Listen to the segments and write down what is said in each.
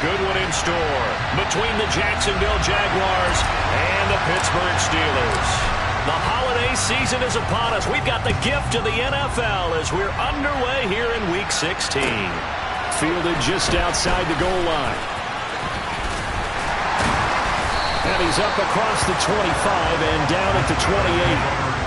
good one in store between the Jacksonville Jaguars and the Pittsburgh Steelers. The holiday season is upon us. We've got the gift of the NFL as we're underway here in Week 16. Fielded just outside the goal line. And he's up across the 25 and down at the 28.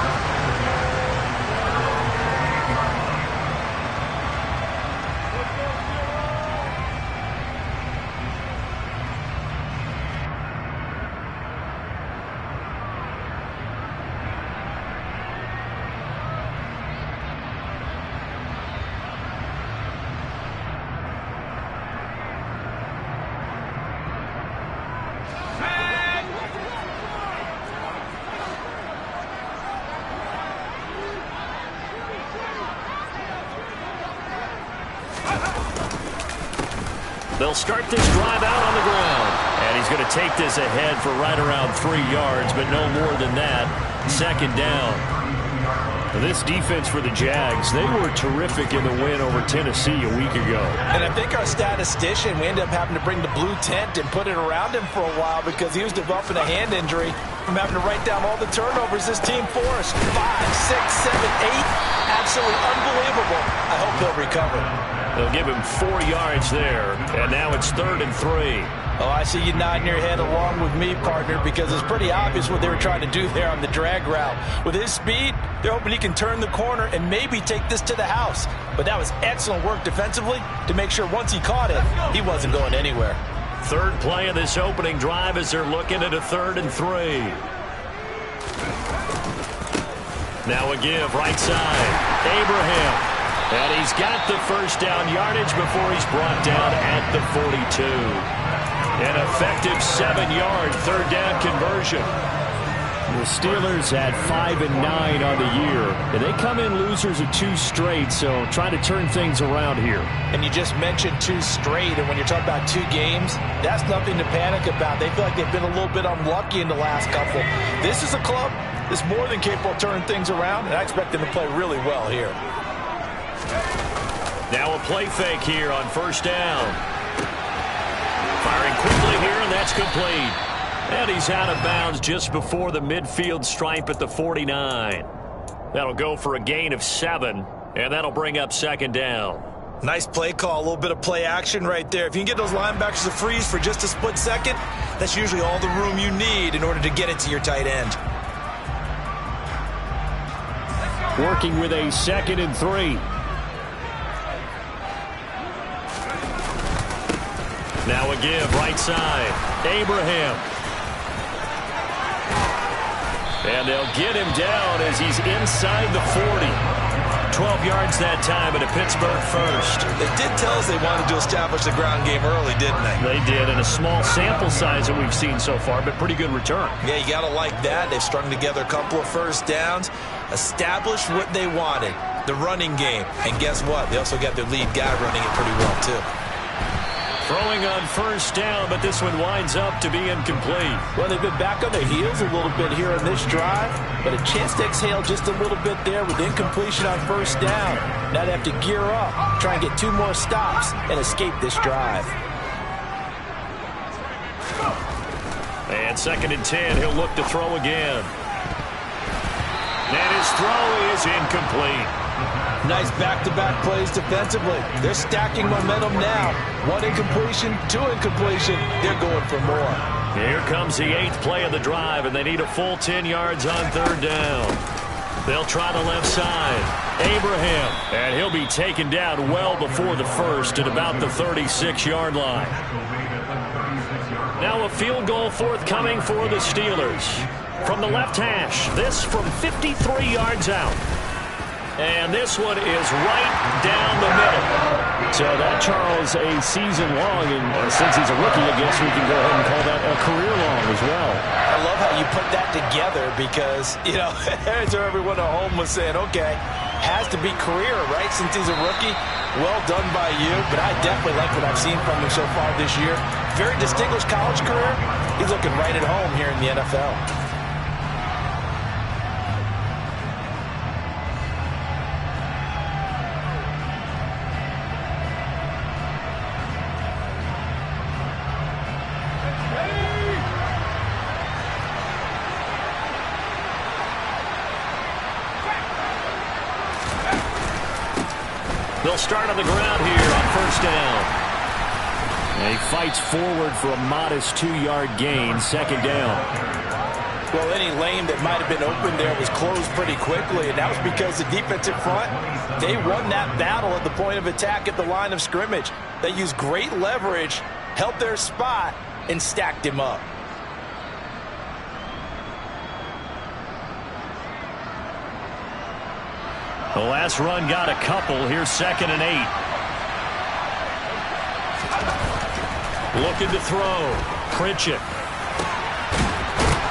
They'll start this drive out on the ground. And he's going to take this ahead for right around 3 yards, but no more than that. Second down. This defense for the Jags, they were terrific in the win over Tennessee a week ago. And I think our statistician, we ended up having to bring the blue tent and put it around him for a while because he was developing a hand injury from having to write down all the turnovers this team forced. 5, 6, 7, 8. Absolutely unbelievable. I hope he'll recover. They'll give him 4 yards there, and now it's 3rd and 3. Oh, I see you nodding your head along with me, partner, because it's pretty obvious what they were trying to do there on the drag route. With his speed, they're hoping he can turn the corner and maybe take this to the house. But that was excellent work defensively to make sure once he caught it, he wasn't going anywhere. Third play of this opening drive as they're looking at a 3rd and 3. Now a give right side. Abraham. And he's got the first down yardage before he's brought down at the 42. An effective 7-yard third down conversion. The Steelers had 5 and 9 on the year, and they come in losers of 2 straight, so trying to turn things around here. And you just mentioned 2 straight, and when you're talking about 2 games, that's nothing to panic about. They feel like they've been a little bit unlucky in the last couple. This is a club that's more than capable of turning things around, and I expect them to play really well here. Now a play fake here on first down. Firing quickly here, and that's complete. And he's out of bounds just before the midfield stripe at the 49. That'll go for a gain of 7, and that'll bring up second down. Nice play call, a little bit of play action right there. If you can get those linebackers to freeze for just a split second, that's usually all the room you need in order to get it to your tight end. Working with a 2nd and 3. Now a give right side. Abraham. And they'll get him down as he's inside the 40. 12 yards that time, and a Pittsburgh first. They did tell us they wanted to establish the ground game early, didn't they? They did, and a small sample size that we've seen so far, but pretty good return. Yeah, you got to like that. They've strung together a couple of first downs, established what they wanted, the running game. And guess what? They also got their lead guy running it pretty well, too. Throwing on first down, but this one winds up to be incomplete. Well, they've been back on their heels a little bit here on this drive, but a chance to exhale just a little bit there with incompletion on first down. Now they have to gear up, try and get 2 more stops, and escape this drive. And 2nd and 10, he'll look to throw again. And his throw is incomplete. Nice back-to-back plays defensively. They're stacking momentum now. 1 incompletion, 2 incompletion. They're going for more. Here comes the 8th play of the drive, and they need a full 10 yards on third down. They'll try the left side. Abraham, and he'll be taken down well before the first at about the 36-yard line. Now a field goal forthcoming for the Steelers. From the left hash, this from 53 yards out. And this one is right down the middle. So that, Charles, a season long, and since he's a rookie, I guess we can go ahead and call that a career long as well. I love how you put that together because, you know, so everyone at home was saying, okay, has to be career, right, since he's a rookie. Well done by you, but I definitely like what I've seen from him so far this year. Very distinguished college career. He's looking right at home here in the NFL. They'll start on the ground here on first down. And he fights forward for a modest 2-yard gain, second down. Well, any lane that might have been open there was closed pretty quickly, and that was because the defensive front, they won that battle at the point of attack at the line of scrimmage. They used great leverage, held their spot, and stacked him up. The last run got a couple. Here's 2nd and 8. Looking to throw. Pritchett.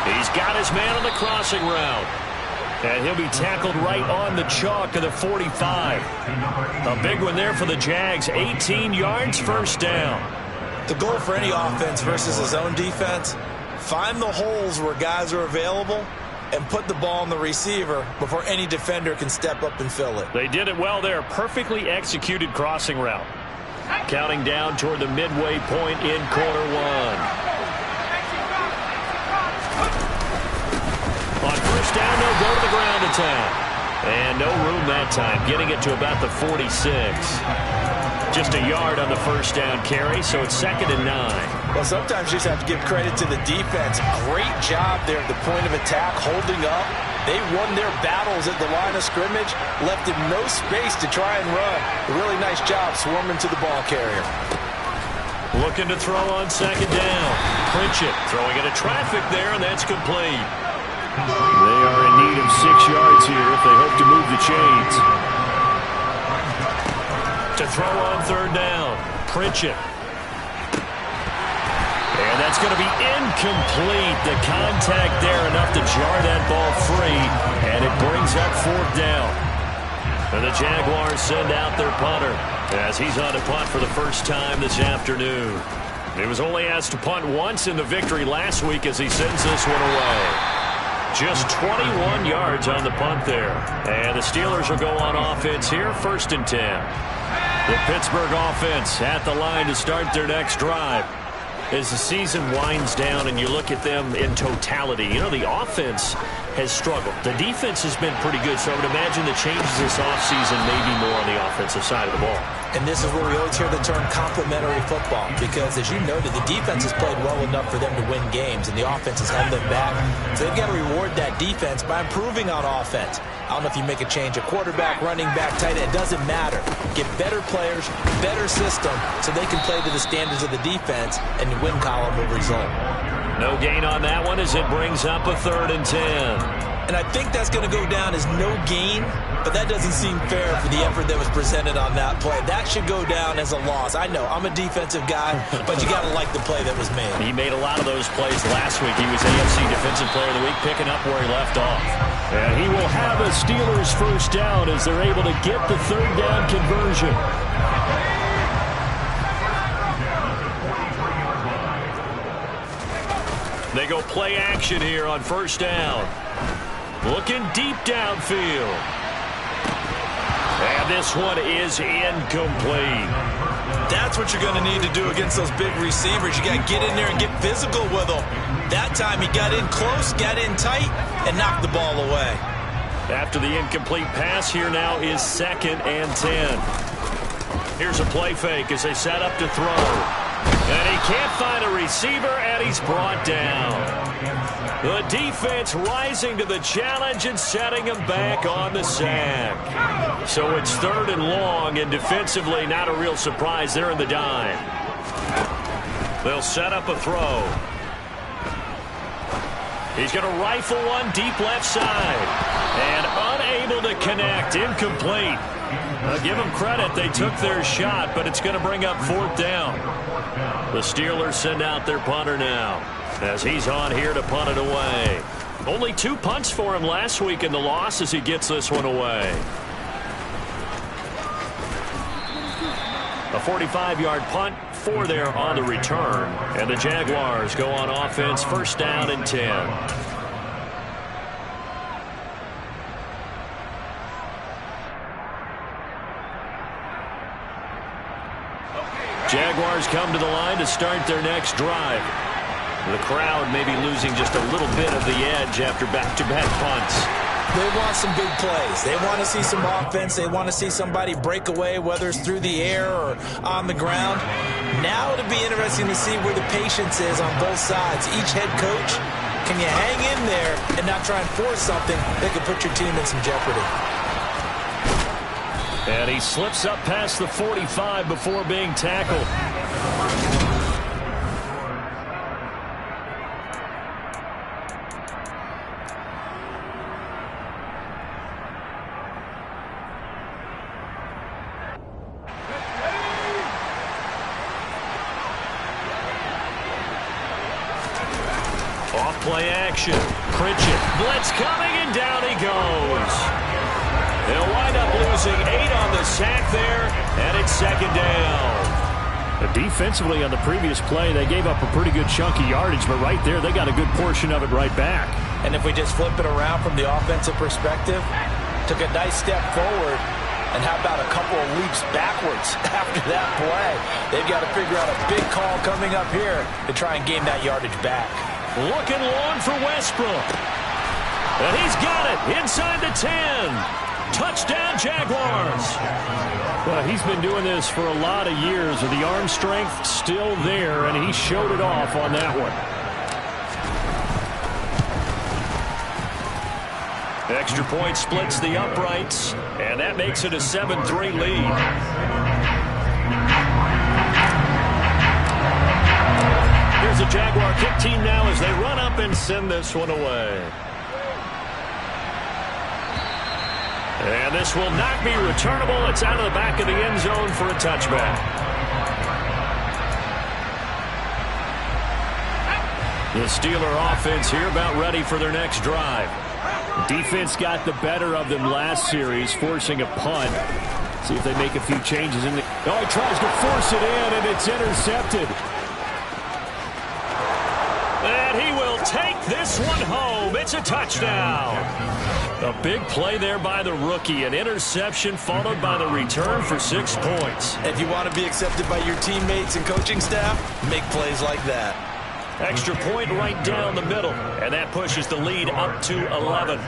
He's got his man on the crossing route. And he'll be tackled right on the chalk of the 45. A big one there for the Jags. 18 yards, first down. The goal for any offense versus his own defense, find the holes where guys are available and put the ball on the receiver before any defender can step up and fill it. They did it well there. Perfectly executed crossing route. Counting down toward the midway point in quarter one. On first down, they'll go to the ground attack. And no room that time, getting it to about the 46. Just a yard on the first down carry, so it's 2nd and 9. Well, sometimes you just have to give credit to the defense. Great job there at the point of attack, holding up. They won their battles at the line of scrimmage, left him no space to try and run. A really nice job swarming to the ball carrier. Looking to throw on 2nd down. Pritchett throwing into traffic there, and that's complete. They are in need of 6 yards here if they hope to move the chains. To throw on 3rd down. Pritchett. And that's going to be incomplete. The contact there enough to jar that ball free. And it brings up 4th down. And the Jaguars send out their punter as he's on to punt for the first time this afternoon. He was only asked to punt once in the victory last week as he sends this one away. Just 21 yards on the punt there. And the Steelers will go on offense here, 1st and 10. The Pittsburgh offense at the line to start their next drive. As the season winds down and you look at them in totality, you know, the offense has struggled. The defense has been pretty good, so I would imagine the changes this offseason may be more on the offensive side of the ball. And this is where we always hear the term complementary football, because as you noted, the defense has played well enough for them to win games, and the offense has held them back. So they've got to reward that defense by improving on offense. I don't know if you make a change at quarterback, running back, tight end. It doesn't matter. Get better players, better system, so they can play to the standards of the defense, and the win column will result. No gain on that one as it brings up a 3rd and 10. And I think that's going to go down as no gain, but that doesn't seem fair for the effort that was presented on that play. That should go down as a loss. I know, I'm a defensive guy, but you got to like the play that was made. He made a lot of those plays last week. He was AFC Defensive Player of the Week, picking up where he left off. And he will have a Steelers first down as they're able to get the 3rd down conversion. They go play action here on first down. Looking deep downfield. And this one is incomplete. That's what you're going to need to do against those big receivers. You got to get in there and get physical with them. That time he got in close, got in tight, and knocked the ball away. After the incomplete pass, here now is 2nd and 10. Here's a play fake as they set up to throw. And he can't find a receiver, and he's brought down. The defense rising to the challenge and setting him back on the sack. So it's 3rd and long, and defensively not a real surprise. They're in the dime. They'll set up a throw. He's going to rifle one deep left side. And unable to connect. Incomplete. I'll give them credit. They took their shot, but it's going to bring up 4th down. The Steelers send out their punter now as he's on here to punt it away. Only 2 punts for him last week in the loss as he gets this one away. A 45-yard punt, 4 there on the return. And the Jaguars go on offense, 1st down and 10. Jaguars come to the line to start their next drive. The crowd may be losing just a little bit of the edge after back-to-back punts. They want some big plays. They want to see some offense. They want to see somebody break away, whether it's through the air or on the ground. Now it'll be interesting to see where the patience is on both sides. Each head coach, can you hang in there and not try and force something that could put your team in some jeopardy? And he slips up past the 45 before being tackled. Off-play action. Pritchett. Blitz coming, and down he goes. They'll wind up losing 8 on the sack there, and it's second down. Defensively on the previous play, they gave up a pretty good chunk of yardage, but right there, they got a good portion of it right back. And if we just flip it around from the offensive perspective, took a nice step forward, and how about a couple of leaps backwards after that play? They've got to figure out a big call coming up here to try and gain that yardage back. Looking long for Westbrook. And he's got it inside the 10. Touchdown, Jaguars. Well, he's been doing this for a lot of years, with the arm strength still there, and he showed it off on that one. Extra point splits the uprights, and that makes it a 7-3 lead. Here's the Jaguar kick team now as they run up and send this one away. And this will not be returnable. It's out of the back of the end zone for a touchback. The Steeler offense here about ready for their next drive. Defense got the better of them last series, forcing a punt. See if they make a few changes in the... Oh, he tries to force it in, and it's intercepted. And he will take this one home. It's a touchdown. A big play there by the rookie. An interception followed by the return for 6 points. If you want to be accepted by your teammates and coaching staff, make plays like that. Extra point right down the middle. And that pushes the lead up to 11.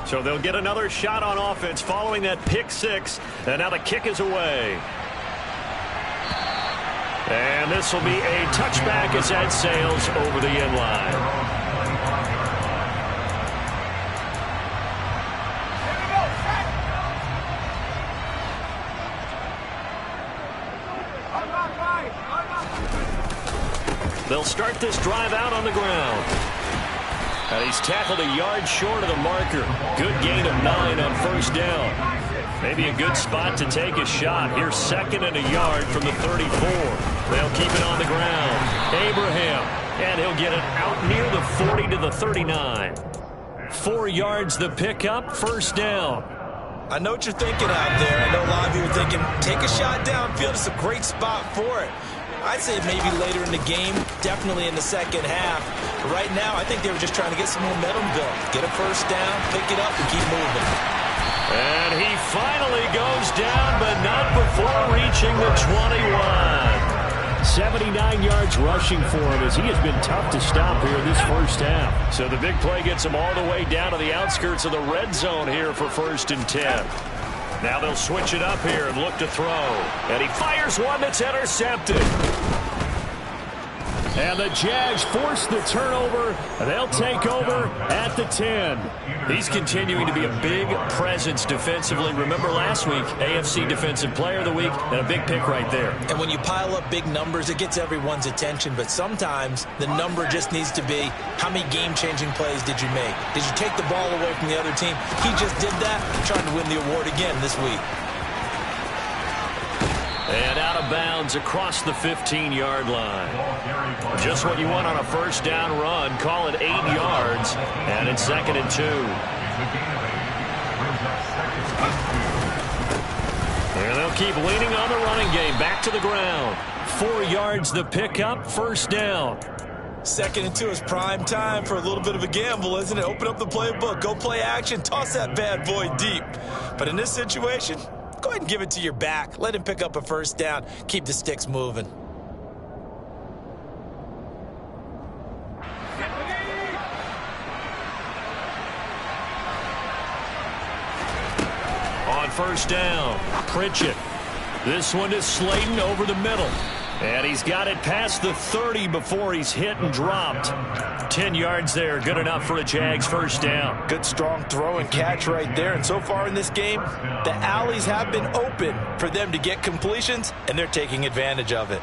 So they'll get another shot on offense following that pick 6. And now the kick is away. And this will be a touchback as that sails over the end line. They'll start this drive out on the ground. And he's tackled a yard short of the marker. Good gain of 9 on first down. Maybe a good spot to take a shot. Here's 2nd and a yard from the 34. They'll keep it on the ground. Abraham. And he'll get it out near the 40 to the 39. 4 yards the pickup. First down. I know what you're thinking out there. I know a lot of you are thinking, take a shot downfield. It's a great spot for it. I'd say maybe later in the game, definitely in the second half. But right now, I think they were just trying to get some momentum built. Get a first down, pick it up, and keep moving. And he finally goes down, but not before reaching the 21. 79 yards rushing for him, as he has been tough to stop here in this first half. So the big play gets him all the way down to the outskirts of the red zone here for 1st and 10. Now they'll switch it up here and look to throw. And he fires one that's intercepted. And the Jags force the turnover. They'll take over at the 10. He's continuing to be a big presence defensively. Remember last week, AFC Defensive Player of the Week, and a big pick right there. And when you pile up big numbers, it gets everyone's attention. But sometimes the number just needs to be, how many game-changing plays did you make? Did you take the ball away from the other team? He just did that, trying to win the award again this week. And out of bounds across the 15-yard line. Just what you want on a first down run. Call it 8 yards. And it's 2nd and 2. And they'll keep leaning on the running game. Back to the ground. 4 yards the pickup. First down. 2nd and 2 is prime time for a little bit of a gamble, isn't it? Open up the playbook. Go play action. Toss that bad boy deep. But in this situation, go ahead and give it to your back. Let him pick up a first down. Keep the sticks moving. first down. Pritchett. This one is Slayton over the middle. And he's got it past the 30 before he's hit and dropped. 10 yards there, good enough for a Jags first down. Good strong throw and catch right there. And so far in this game, the alleys have been open for them to get completions, and they're taking advantage of it.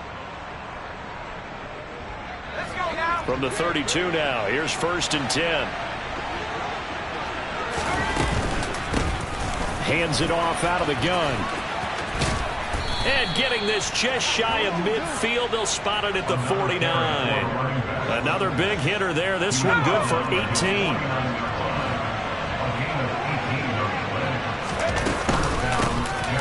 From the 32 now, here's 1st and 10. Hands it off out of the gun. And getting this just shy of midfield, they'll spot it at the 49. Another big hitter there. This one good for 18.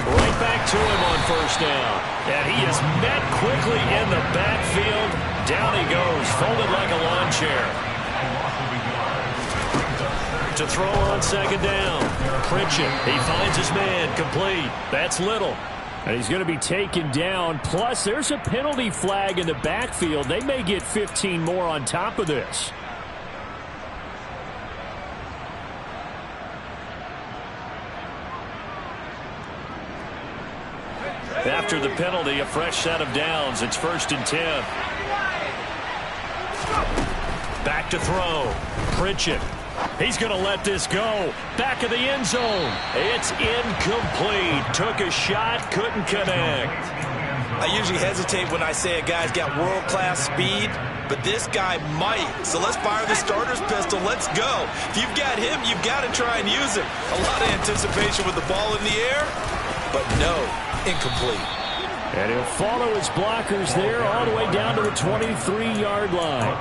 Right back to him on first down. And he is met quickly in the backfield. Down he goes, folded like a lawn chair. To throw on 2nd down. Pritchett, he finds his man, complete. That's Little. And he's going to be taken down. Plus, there's a penalty flag in the backfield. They may get 15 more on top of this. After the penalty, a fresh set of downs. It's 1st and 10. Back to throw. Pritchett. He's going to let this go. Back of the end zone. It's incomplete. Took a shot, couldn't connect. I usually hesitate when I say a guy's got world-class speed, but this guy might. So let's fire the starter's pistol. Let's go. If you've got him, you've got to try and use him. A lot of anticipation with the ball in the air, but no, incomplete. And he'll follow his blockers there all the way down to the 23-yard line.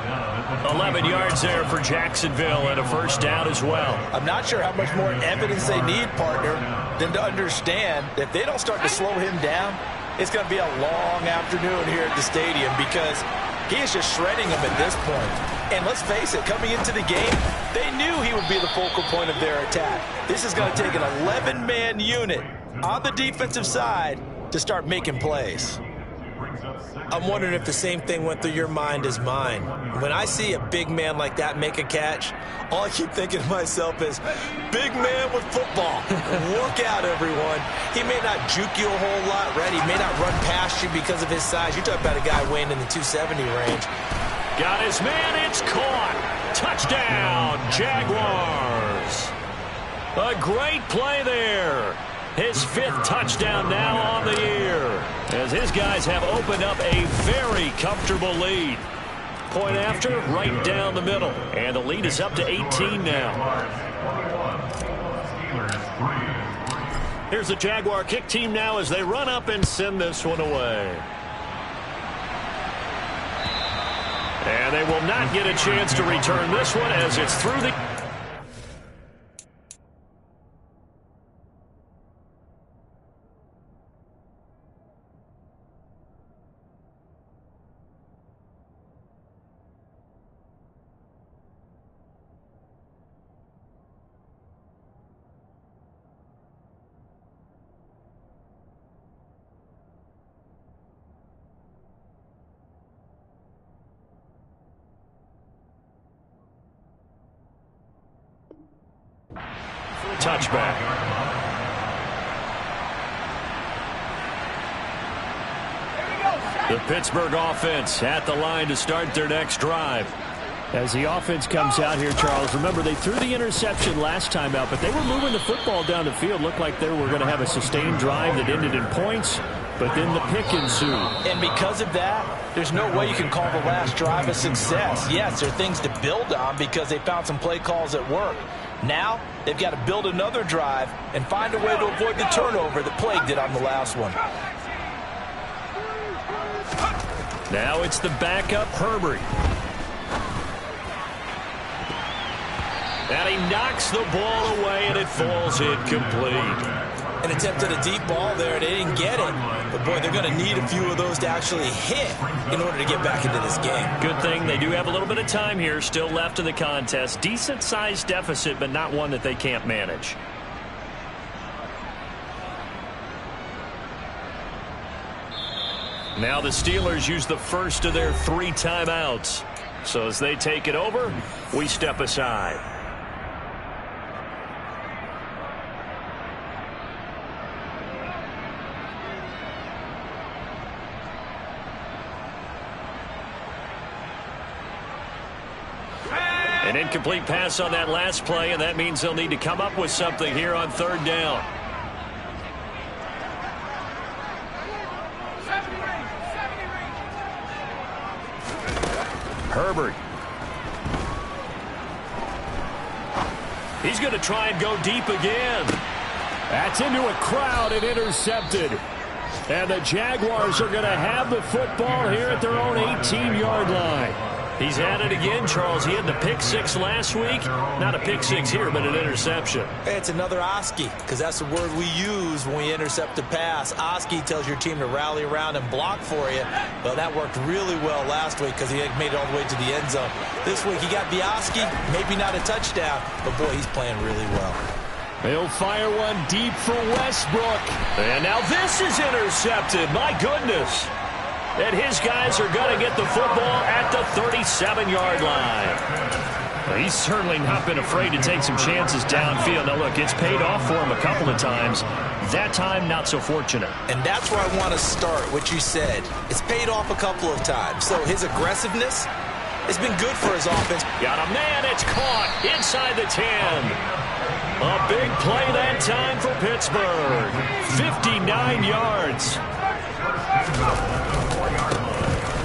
11 yards there for Jacksonville and a first down as well. I'm not sure how much more evidence they need, partner, than to understand that if they don't start to slow him down, it's going to be a long afternoon here at the stadium because he is just shredding them at this point. And let's face it, coming into the game, they knew he would be the focal point of their attack. This is going to take an 11-man unit on the defensive side to start making plays. I'm wondering if the same thing went through your mind as mine. When I see a big man like that make a catch, all I keep thinking to myself is, big man with football. Look out, everyone. He may not juke you a whole lot, right? He may not run past you because of his size. You're talking about a guy weighing in the 270 range. Got his man. It's caught. Touchdown, Jaguars. A great play there. His 5th touchdown now on the year, as his guys have opened up a very comfortable lead. Point after, right down the middle. And the lead is up to 18 now. Here's the Jaguar kick team now as they run up and send this one away. And they will not get a chance to return this one as it's through the... touchback. The Pittsburgh offense at the line to start their next drive. As the offense comes out here, Charles, remember they threw the interception last time out, but they were moving the football down the field. Looked like they were going to have a sustained drive that ended in points, but then the pick ensued. And because of that, there's no way you can call the last drive a success. Yes, there are things to build on because they found some play calls that work. Now, they've got to build another drive and find a way to avoid the turnover that plagued it on the last one. Now it's the backup, Herbert. And he knocks the ball away, and it falls incomplete. An attempt at a deep ball there. They didn't get it. But, boy, they're going to need a few of those to actually hit in order to get back into this game. Good thing they do have a little bit of time here still left in the contest. Decent-sized deficit, but not one that they can't manage. Now the Steelers use the first of their 3 timeouts. So as they take it over, we step aside. An incomplete pass on that last play, and that means they'll need to come up with something here on third down. Herbert. He's going to try and go deep again. That's into a crowd and intercepted. And the Jaguars are going to have the football here at their own 18-yard line. He's at it again, Charles. He had the pick six last week. Not a pick six here, but an interception. Hey, it's another Oski, because that's the word we use when we intercept a pass. Oski tells your team to rally around and block for you. Well, that worked really well last week because he made it all the way to the end zone. This week he got the Oski, maybe not a touchdown, but boy, he's playing really well. He'll fire one deep for Westbrook. And now this is intercepted. My goodness. And his guys are going to get the football at the 37-yard line. Well, he's certainly not been afraid to take some chances downfield. Now, look, it's paid off for him a couple of times. That time, not so fortunate. And that's where I want to start, what you said. It's paid off a couple of times. So his aggressiveness has been good for his offense. Got a man. It's caught inside the 10. A big play that time for Pittsburgh. 59 yards.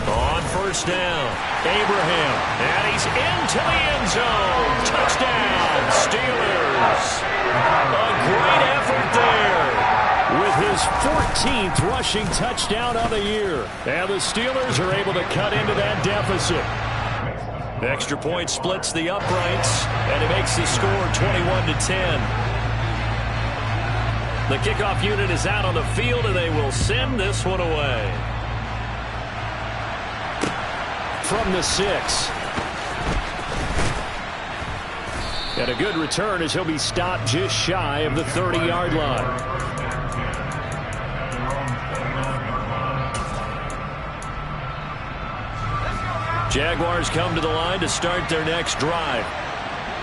On first down, Abraham, and he's into the end zone. Touchdown, Steelers. A great effort there with his 14th rushing touchdown of the year. And the Steelers are able to cut into that deficit. Extra point splits the uprights, and it makes the score 21-10. The kickoff unit is out on the field, and they will send this one away. From the 6. And a good return as he'll be stopped just shy of the 30-yard line. Jaguars come to the line to start their next drive.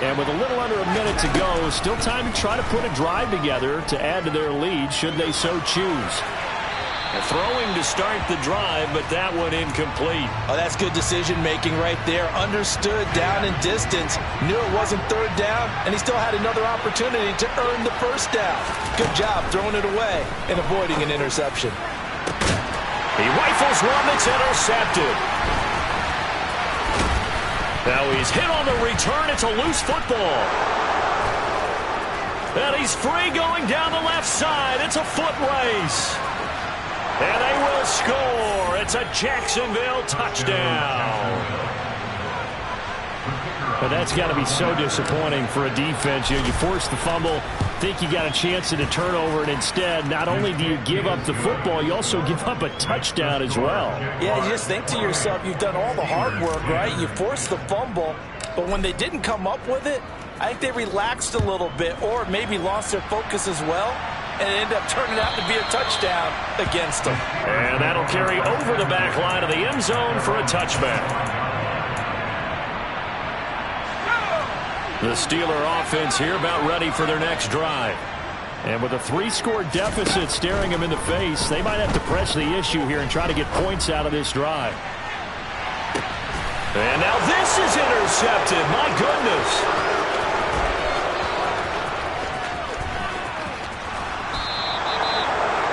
And with a little under a minute to go, still time to try to put a drive together to add to their lead should they so choose. Throwing to start the drive, but that one incomplete. Oh, that's good decision-making right there. Understood down and distance. Knew it wasn't third down, and he still had another opportunity to earn the first down. Good job throwing it away and avoiding an interception. He rifles one that's intercepted. Now he's hit on the return. It's a loose football. And he's free going down the left side. It's a foot race. And they will score. It's a Jacksonville touchdown. But that's got to be so disappointing for a defense. You force the fumble, think you got a chance at a turnover, and instead, not only do you give up the football, you also give up a touchdown as well. Yeah, you just think to yourself, you've done all the hard work, right? You forced the fumble, but when they didn't come up with it, I think they relaxed a little bit or maybe lost their focus as well, and it ended up turning out to be a touchdown against them. And that'll carry over the back line of the end zone for a touchback. The Steeler offense here about ready for their next drive. And with a 3-score deficit staring them in the face, they might have to press the issue here and try to get points out of this drive. And now this is intercepted. My goodness.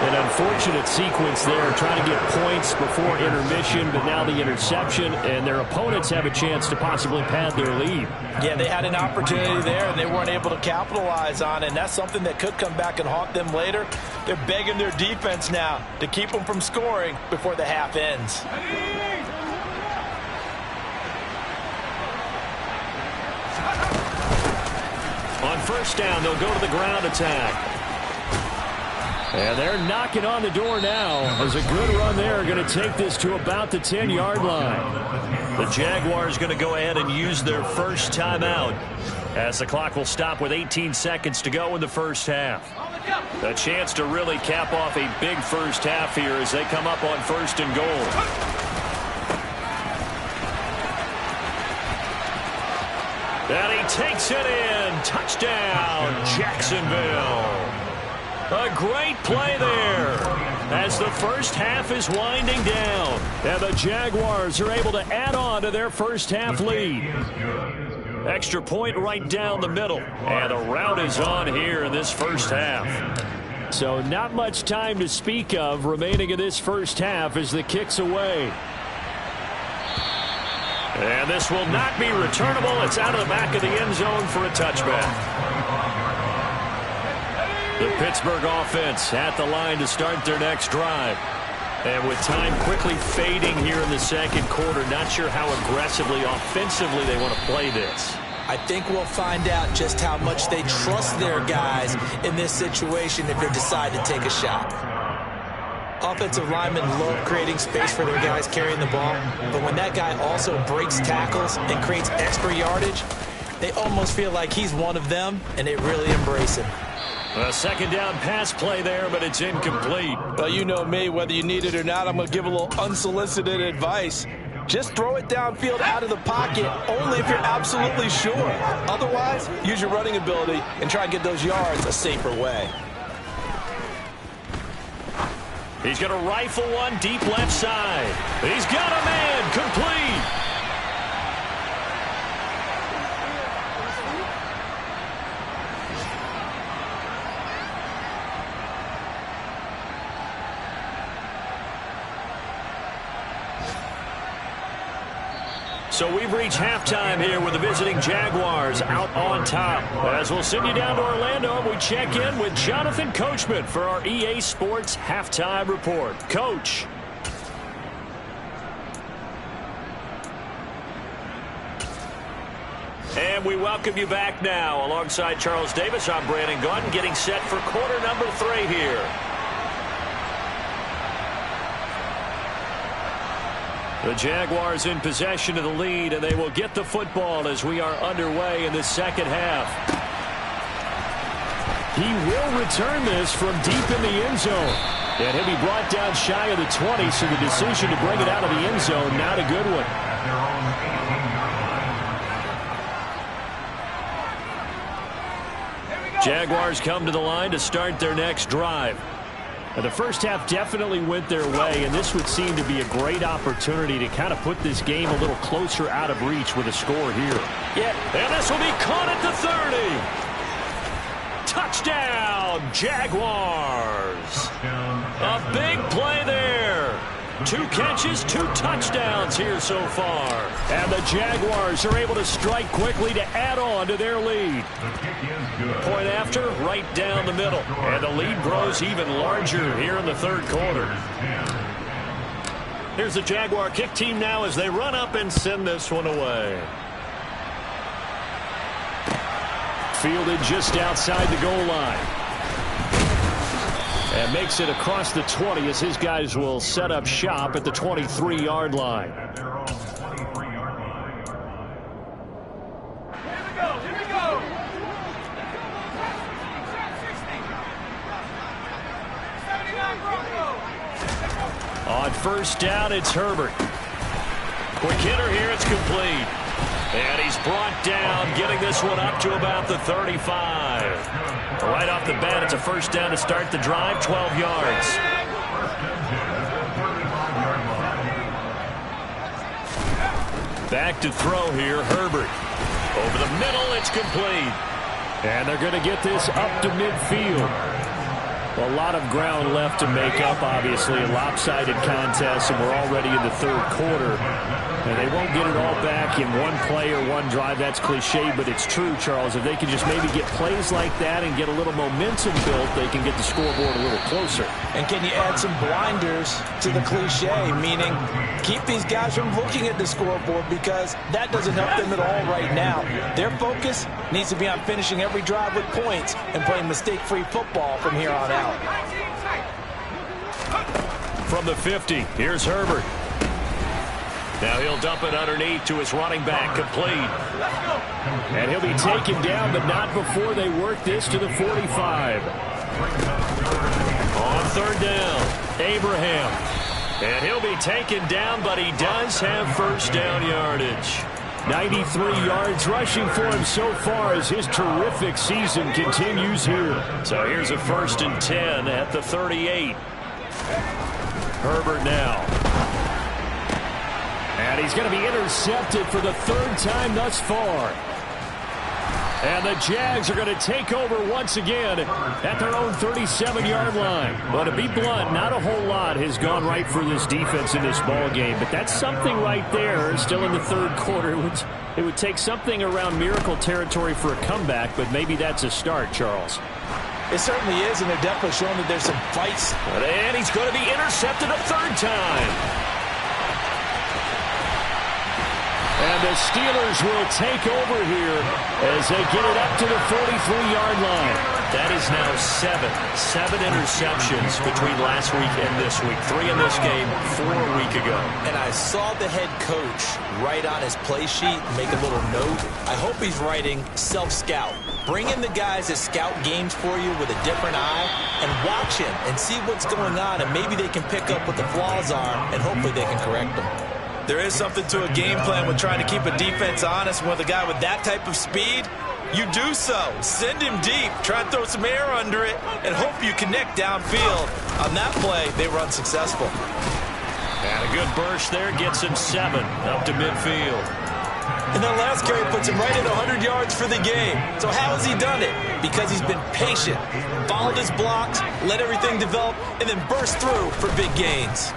An unfortunate sequence there, trying to get points before intermission, but now the interception, and their opponents have a chance to possibly pad their lead. Yeah, they had an opportunity there, and they weren't able to capitalize on it, and that's something that could come back and haunt them later. They're begging their defense now to keep them from scoring before the half ends. On first down, they'll go to the ground attack. And they're knocking on the door now as a good run there going to take this to about the 10-yard line. The Jaguars going to go ahead and use their first timeout as the clock will stop with 18 seconds to go in the first half. A chance to really cap off a big first half here as they come up on first and goal. And he takes it in. Touchdown, Jacksonville. A great play there as the first half is winding down. And the Jaguars are able to add on to their first half lead. Extra point right down the middle. And the route is on here in this first half. So not much time to speak of remaining in this first half as the kick's away. And this will not be returnable. It's out of the back of the end zone for a touchback. The Pittsburgh offense at the line to start their next drive. And with time quickly fading here in the second quarter, not sure how aggressively, offensively they want to play this. I think we'll find out just how much they trust their guys in this situation if they decide to take a shot. Offensive linemen love creating space for their guys carrying the ball, but when that guy also breaks tackles and creates extra yardage, they almost feel like he's one of them, and they really embrace him. A second down pass play there, but it's incomplete. Well, you know me, whether you need it or not, I'm going to give a little unsolicited advice. Just throw it downfield out of the pocket, only if you're absolutely sure. Otherwise, use your running ability and try and get those yards a safer way. He's going to rifle one deep left side. He's got a man, complete. So we've reached halftime here with the visiting Jaguars out on top. As we'll send you down to Orlando, we check in with Jonathan Coachman for our EA Sports Halftime Report. Coach. And we welcome you back now. Alongside Charles Davis, I'm Brandon Gaudin, getting set for quarter number 3 here. The Jaguars in possession of the lead, and they will get the football as we are underway in the second half. He will return this from deep in the end zone. And he'll be brought down shy of the 20, so the decision to bring it out of the end zone, not a good one. Jaguars come to the line to start their next drive. Now, the first half definitely went their way, and this would seem to be a great opportunity to kind of put this game a little closer out of reach with a score here. Yeah, and this will be caught at the 30. Touchdown, Jaguars. A big play there. 2 catches, 2 touchdowns here so far. And the Jaguars are able to strike quickly to add on to their lead. Point after, right down the middle. And the lead grows even larger here in the third quarter. Here's the Jaguar kick team now as they run up and send this one away. Fielded just outside the goal line. And makes it across the 20 as his guys will set up shop at the 23-yard line. On first down, it's Herbert. Quick hitter here, it's complete. And he's brought down, getting this one up to about the 35. Right off the bat, it's a first down to start the drive, 12 yards. Back to throw here, Herbert. Over the middle, it's complete. And they're going to get this up to midfield. A lot of ground left to make up, obviously, a lopsided contest, and we're already in the third quarter. And they won't get it all back in one play or one drive. That's cliche, but it's true, Charles. If they can just maybe get plays like that and get a little momentum built, they can get the scoreboard a little closer. And can you add some blinders to the cliche, meaning keep these guys from looking at the scoreboard, because that doesn't help them at all right now. Their focus needs to be on finishing every drive with points and playing mistake-free football from here on out. From the 50, here's Herbert. Now he'll dump it underneath to his running back, complete. And he'll be taken down, but not before they work this to the 45. On third down, Abraham. And he'll be taken down, but he does have first down yardage. 93 yards rushing for him so far as his terrific season continues here. So here's a 1st and 10 at the 38. Herbert now. And he's going to be intercepted for the 3rd time thus far. And the Jags are going to take over once again at their own 37-yard line. Well, to be blunt, not a whole lot has gone right for this defense in this ball game, but that's something right there. Still in the third quarter, it would take something around miracle territory for a comeback, but maybe that's a start, Charles. It certainly is, and they're definitely showing that there's some fights. And he's going to be intercepted a third time. And the Steelers will take over here as they get it up to the 43-yard line. That is now seven interceptions between last week and this week. 3 in this game, 4 a week ago. And I saw the head coach write on his play sheet, make a little note. I hope he's writing self-scout. Bring in the guys that scout games for you with a different eye and watch him and see what's going on, and maybe they can pick up what the flaws are, and hopefully they can correct them. There is something to a game plan with trying to keep a defense honest. With a guy with that type of speed, you do so. Send him deep. Try and throw some air under it and hope you connect downfield. On that play, they were unsuccessful. And a good burst there gets him 7 up to midfield. And that last carry puts him right at 100 yards for the game. So how has he done it? Because he's been patient, followed his blocks, let everything develop, and then burst through for big gains.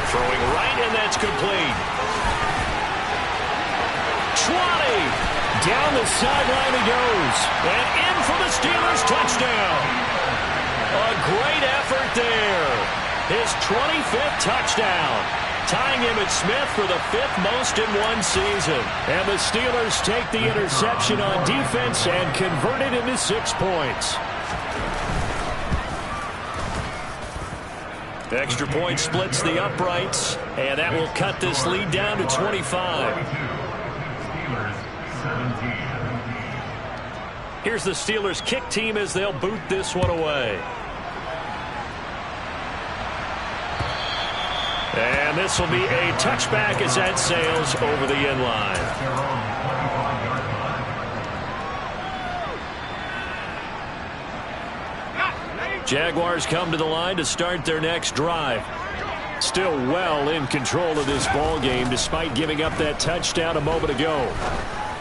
Throwing right, and that's complete. 20. Down the sideline he goes. And in for the Steelers touchdown. A great effort there. His 25th touchdown. Tying Emmitt Smith for the 5th most in one season. And the Steelers take the interception on defense and convert it into 6 points. Extra point splits the uprights, and that will cut this lead down to 25. Here's the Steelers kick team as they'll boot this one away. And this will be a touchback as that sails over the end line. Jaguars come to the line to start their next drive. Still well in control of this ball game despite giving up that touchdown a moment ago.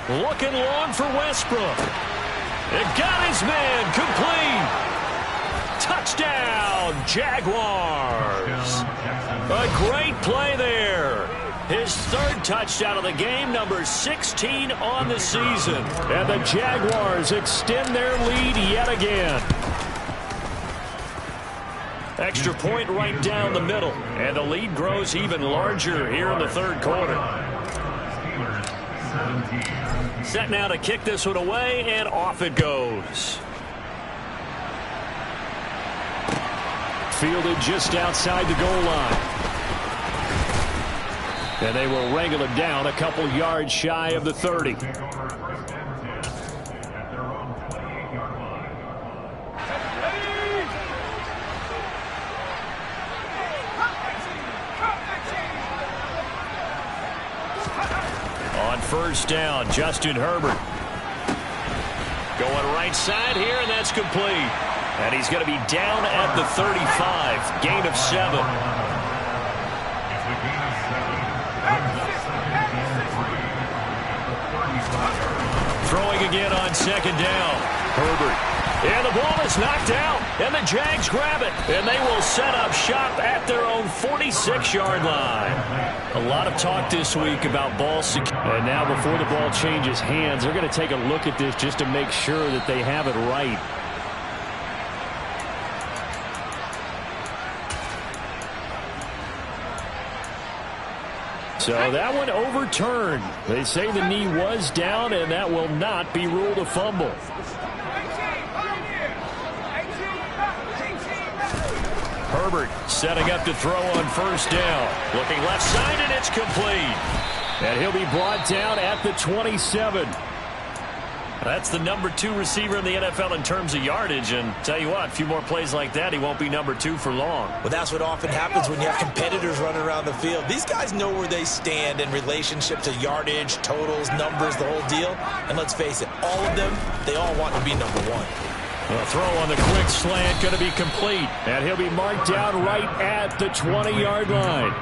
Looking long for Westbrook. It got his man complete. Touchdown, Jaguars. A great play there. His 3rd touchdown of the game, number 16 on the season. And the Jaguars extend their lead yet again. Extra point right down the middle. And the lead grows even larger here in the 3rd quarter. Set now to kick this one away, and off it goes. Fielded just outside the goal line. And they will wrangle him down a couple yards shy of the 30. On first down, Justin Herbert. Going right side here, and that's complete. And he's going to be down at the 35. Gain of 7. Throwing again on 2nd down. Herbert. And the ball is knocked out. And the Jags grab it. And they will set up shop at their own 46-yard line. A lot of talk this week about ball security. And now before the ball changes hands, they're going to take a look at this just to make sure that they have it right. So that one overturned. They say the knee was down, and that will not be ruled a fumble. Herbert setting up to throw on first down. Looking left side, and it's complete. And he'll be brought down at the 27. That's the number 2 receiver in the NFL in terms of yardage. And tell you what, a few more plays like that, he won't be number 2 for long. Well, that's what often happens when you have competitors running around the field. These guys know where they stand in relationship to yardage, totals, numbers, the whole deal. And let's face it, all of them, they all want to be number 1. A throw on the quick slant going to be complete. And he'll be marked down right at the 20-yard line.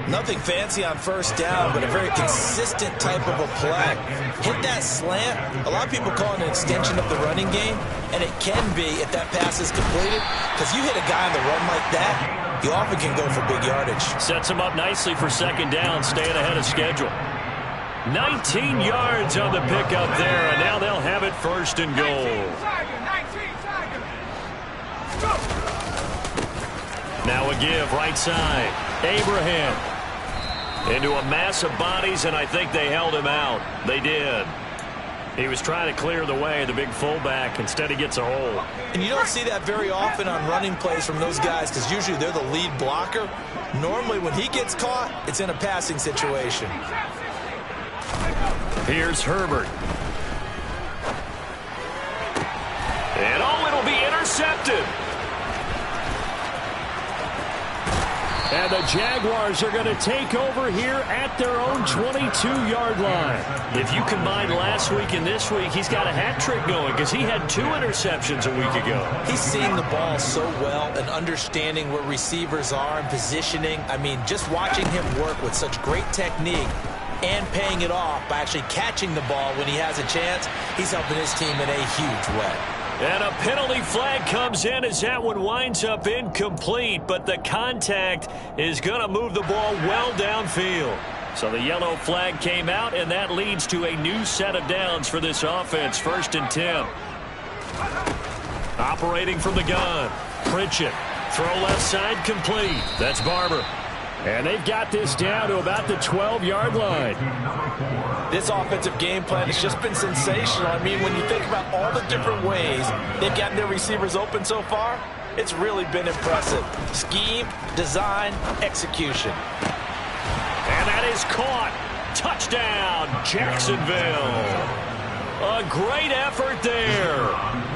Nothing fancy on first down, but a very consistent type of a play. Hit that slant. A lot of people call it an extension of the running game, and it can be if that pass is completed, because you hit a guy on the run like that, you often can go for big yardage. Sets him up nicely for second down, staying ahead of schedule. 19 yards on the pickup there, and now they'll have it first and goal. Now a give right side. Abraham into a mass of bodies, and I think they held him out. They did. He was trying to clear the way, the big fullback. Instead, he gets a hole. And you don't see that very often on running plays from those guys because usually they're the lead blocker. Normally, when he gets caught, it's in a passing situation. Here's Herbert. And it'll be intercepted. And the Jaguars are going to take over here at their own 22-yard line. If you combine last week and this week, he's got a hat trick going because he had 2 interceptions a week ago. He's seeing the ball so well and understanding where receivers are and positioning. I mean, just watching him work with such great technique and paying it off by actually catching the ball when he has a chance, he's helping his team in a huge way. And a penalty flag comes in as that one winds up incomplete, but the contact is going to move the ball well downfield. So the yellow flag came out, and that leads to a new set of downs for this offense. 1st and 10. Operating from the gun. Pritchett. Throw left side complete. That's Barber. And they've got this down to about the 12-yard line. This offensive game plan has just been sensational. I mean, when you think about all the different ways they've gotten their receivers open so far, it's really been impressive. Scheme, design, execution. And that is caught. Touchdown, Jacksonville. A great effort there.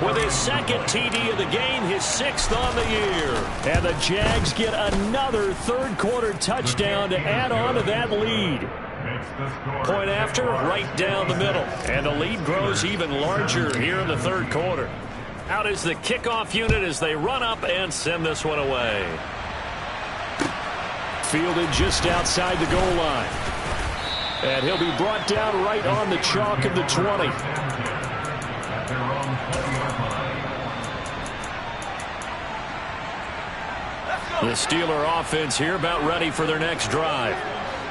With his 2nd TD of the game, his 6th on the year. And the Jags get another 3rd-quarter touchdown to add on to that lead. Point after, right down the middle. And the lead grows even larger here in the 3rd quarter. Out is the kickoff unit as they run up and send this one away. Fielded just outside the goal line. And he'll be brought down right on the chalk of the 20. The Steeler offense here about ready for their next drive.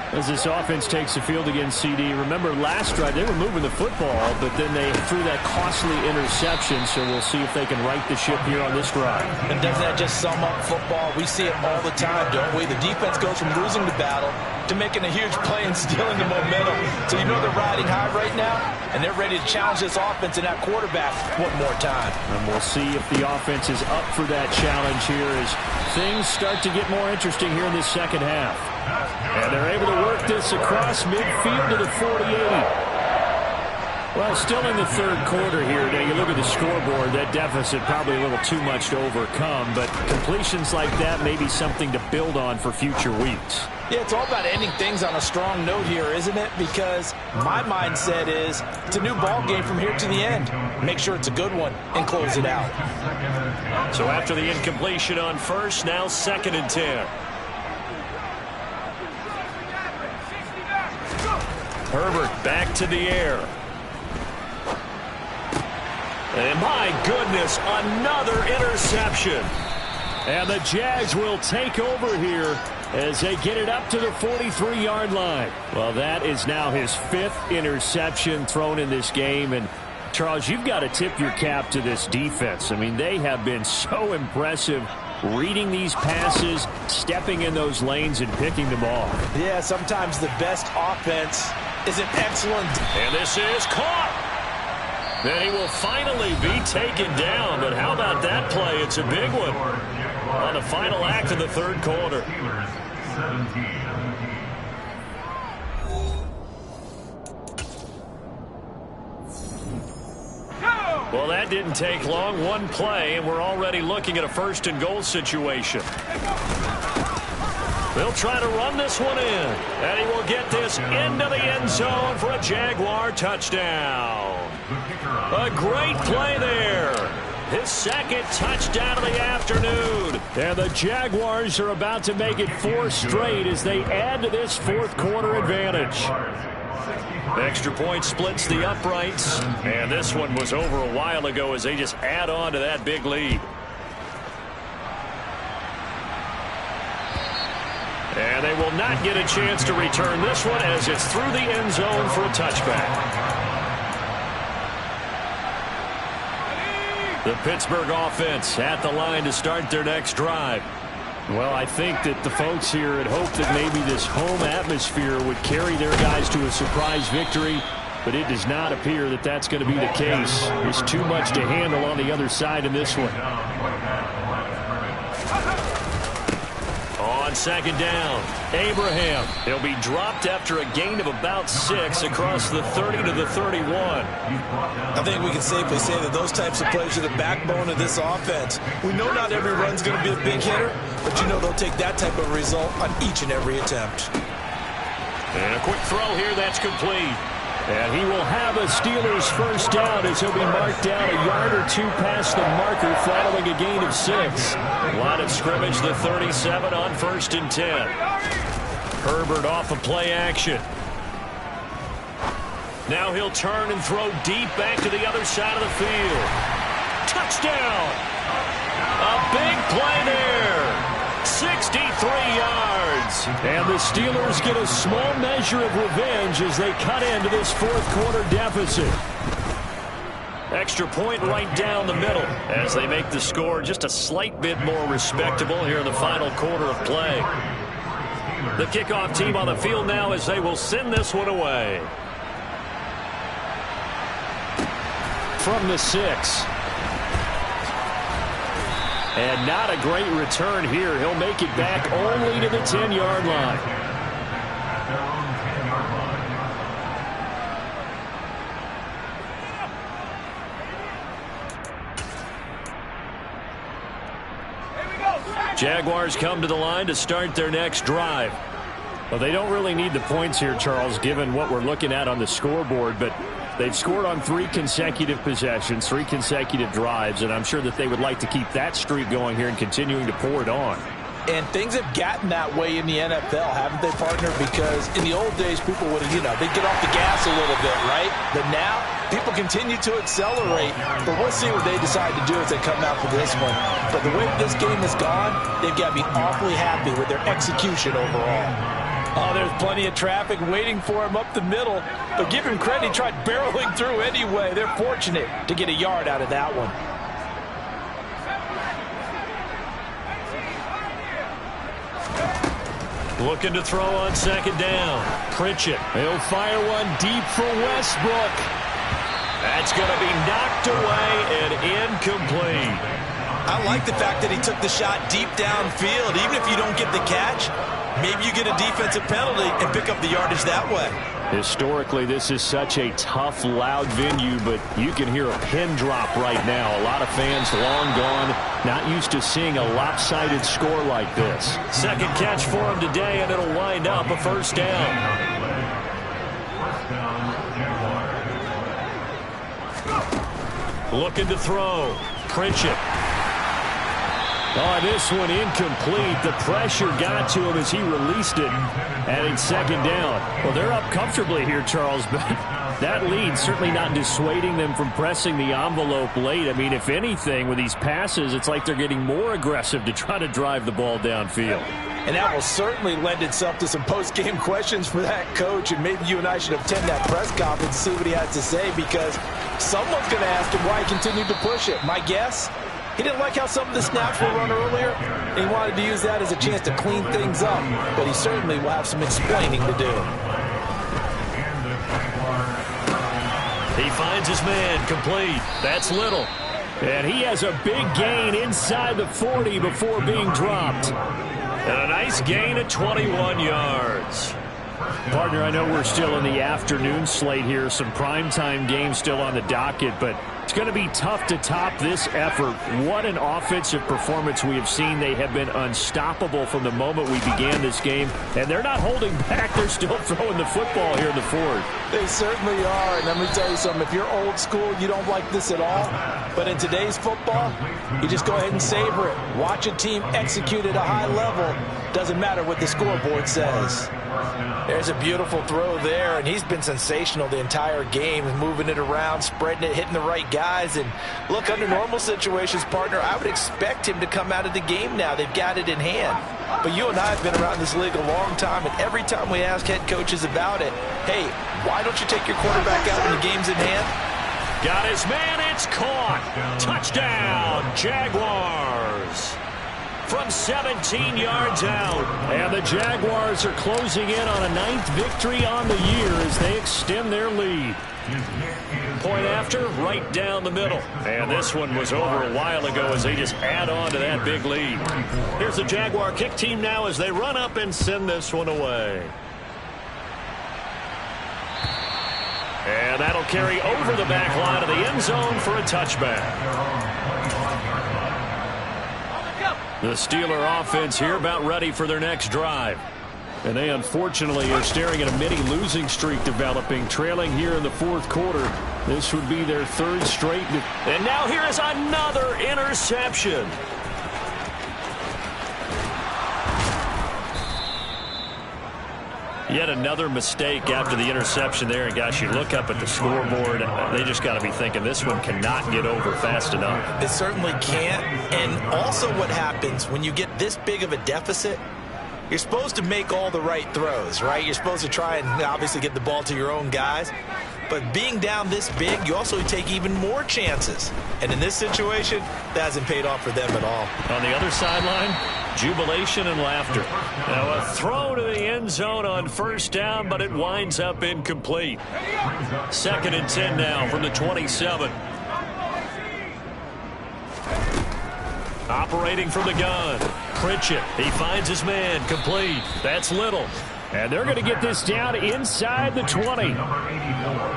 As this offense takes the field against CD. Remember last drive they were moving the football, but then they threw that costly interception, so we'll see if they can right the ship here on this drive. And doesn't that just sum up football? We see it all the time, don't we? The defense goes from losing the battle to making a huge play and stealing the momentum. So you know they're riding high right now, and they're ready to challenge this offense and that quarterback one more time. And we'll see if the offense is up for that challenge here as things start to get more interesting here in this 2nd half. And they're able to work this across midfield to the 48. Well, still in the 3rd quarter here. Now, you look at the scoreboard, that deficit probably a little too much to overcome, but completions like that may be something to build on for future weeks. Yeah, it's all about ending things on a strong note here, isn't it? Because my mindset is it's a new ball game from here to the end. Make sure it's a good one and close it out. So after the incompletion on 1st, now 2nd and 10. Herbert back to the air. And my goodness, another interception. And the Jags will take over here as they get it up to the 43-yard line. Well, that is now his 5th interception thrown in this game. And, Charles, you've got to tip your cap to this defense. I mean, they have been so impressive reading these passes, stepping in those lanes, and picking them off. Yeah, sometimes the best offense isn't excellent. And this is caught. Then he will finally be taken down. But how about that play? It's a big one on the final act of the 3rd quarter. Well, that didn't take long. One play, and we're already looking at a 1st and goal situation. They'll try to run this one in, and he will get this into the end zone for a Jaguar touchdown. A great play there. his second touchdown of the afternoon. And the Jaguars are about to make it 4 straight as they add to this fourth quarter advantage. Extra point splits the uprights. And this one was over a while ago as they just add on to that big lead. And they will not get a chance to return this one as it's through the end zone for a touchback. The Pittsburgh offense at the line to start their next drive. Well, I think that the folks here had hoped that maybe this home atmosphere would carry their guys to a surprise victory, but it does not appear that that's going to be the case. There's too much to handle on the other side in this one. On second down, Abraham. He'll be dropped after a gain of about 6 across the 30 to the 31. I think we can safely say that those types of plays are the backbone of this offense. We know not every run's going to be a big hitter, but you know they'll take that type of result on each and every attempt. And a quick throw here that's complete. And he will have a Steelers first down as he'll be marked down a yard or 2 past the marker following a gain of 6. Line of scrimmage, the 37 on 1st and 10. Herbert off of play action. Now he'll turn and throw deep back to the other side of the field. Touchdown! A big play there. 63 yards. And the Steelers get a small measure of revenge as they cut into this fourth quarter deficit. Extra point right down the middle as they make the score just a slight bit more respectable here in the final quarter of play. The kickoff team on the field now as they will send this one away. From the 6. And not a great return here. He'll make it back only to the 10-yard line. Jaguars come to the line to start their next drive. Well, they don't really need the points here, Charles, given what we're looking at on the scoreboard, but they've scored on 3 consecutive possessions, 3 consecutive drives, and I'm sure that they would like to keep that streak going here and continuing to pour it on. And things have gotten that way in the NFL, haven't they, partner? Because in the old days, people would, they'd get off the gas a little bit, right? But now, people continue to accelerate. But we'll see what they decide to do as they come out for this one. But the way this game has gone, they've got to be awfully happy with their execution overall. Oh, there's plenty of traffic waiting for him up the middle. But give him credit, he tried barreling through anyway. They're fortunate to get a yard out of that one. Looking to throw on second down. Pritchett. He'll fire one deep for Westbrook. That's going to be knocked away and incomplete. I like the fact that he took the shot deep downfield. Even if you don't get the catch, maybe you get a defensive penalty and pick up the yardage that way. Historically, this is such a tough, loud venue, but you can hear a pin drop right now. A lot of fans long gone, not used to seeing a lopsided score like this. Second catch for him today, and it'll wind up a first down. Looking to throw. Pritchett. Oh, this one incomplete. The pressure got to him as he released it. And it's second down. Well, they're up comfortably here, Charles, but that lead certainly not dissuading them from pressing the envelope late. I mean, if anything, with these passes, it's like they're getting more aggressive to try to drive the ball downfield. And that will certainly lend itself to some post-game questions for that coach. And maybe you and I should attend that press conference and see what he has to say, because someone's going to ask him why he continued to push it. My guess? He didn't like how some of the snaps were run earlier, and he wanted to use that as a chance to clean things up. But he certainly will have some explaining to do. He finds his man complete. That's Little. And he has a big gain inside the 40 before being dropped. And a nice gain of 21 yards. Partner, I know we're still in the afternoon slate here. Some primetime games still on the docket, but It's going to be tough to top this effort. What an offensive performance we have seen. They have been unstoppable from the moment we began this game, and they're not holding back. They're still throwing the football here in the fourth. They certainly are, and let me tell you something. If you're old school, you don't like this at all. But in today's football, you just go ahead and savor it. Watch a team execute at a high level. Doesn't matter what the scoreboard says. There's a beautiful throw there, and he's been sensational the entire game, moving it around, spreading it, hitting the right guys. And look, under normal situations, partner, I would expect him to come out of the game now. They've got it in hand. But you and I have been around this league a long time, and every time we ask head coaches about it, hey, why don't you take your quarterback out when the game's in hand? Got his man, it's caught. Touchdown, Jaguars. From 17 yards out. And the Jaguars are closing in on a 9th victory on the year as they extend their lead. Point after, right down the middle. And this one was over a while ago as they just add on to that big lead. Here's the Jaguar kick team now as they run up and send this one away. And that'll carry over the back line of the end zone for a touchback. The Steeler offense here about ready for their next drive. And they unfortunately are staring at a mini losing streak developing, trailing here in the fourth quarter. This would be their 3rd straight. And now here is another interception. Yet another mistake after the interception there. And, gosh, you look up at the scoreboard, they just got to be thinking this one cannot get over fast enough. It certainly can't. And also what happens when you get this big of a deficit, you're supposed to make all the right throws, right? You're supposed to try and obviously get the ball to your own guys. But being down this big, you also take even more chances. And in this situation, that hasn't paid off for them at all. On the other sideline, jubilation and laughter. Now a throw to the end zone on first down, but it winds up incomplete. 2nd and 10 now from the 27. Operating from the gun. Pritchett, he finds his man, complete. That's Little. And they're going to get this down inside the 20.